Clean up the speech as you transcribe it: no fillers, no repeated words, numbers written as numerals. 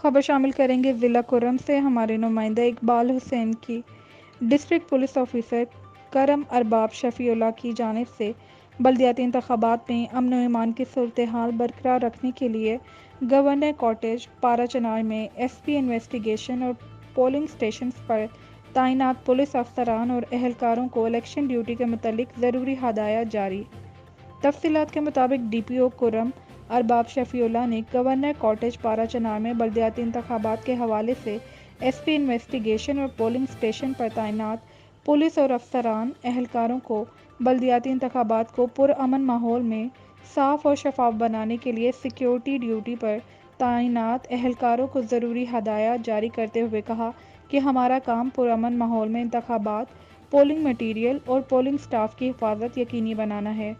خبر شامل کریں گے ضلع کرم سے ہمارے نمائندہ اقبال حسین کی ڈسٹرکٹ پولیس آفیسر کرم ارباب شفیع اللہ کی جانب سے بلدیاتی انتخابات میں امن و امان کی صورتحال برقرار رکھنے کے لیے گورنر کاٹیج پارا چنار میں ایس پی انویسٹیگیشن اور پولنگ اسٹیشنز پر تعینات پولیس افسران اور اہلکاروں کو الیکشن ڈیوٹی کے متعلق ضروری ہدایات جاری۔ تفصیلات کے مطابق ڈی پی او کرم ارباب شفیع اللہ نے گورنر کاٹیج پارا چنار میں بلدیاتی انتخابات کے حوالے سے ایس پی انویسٹیگیشن اور پولنگ اسٹیشن پر تعینات پولیس اور افسران اہلکاروں کو بلدیاتی انتخابات کو پرامن ماحول میں صاف اور شفاف بنانے کے لیے سیکیورٹی ڈیوٹی پر تعینات اہلکاروں کو ضروری ہدایات جاری کرتے ہوئے کہا کہ ہمارا کام پرامن ماحول میں انتخابات، پولنگ مٹیریل اور پولنگ سٹاف کی حفاظت یقینی بنانا ہے۔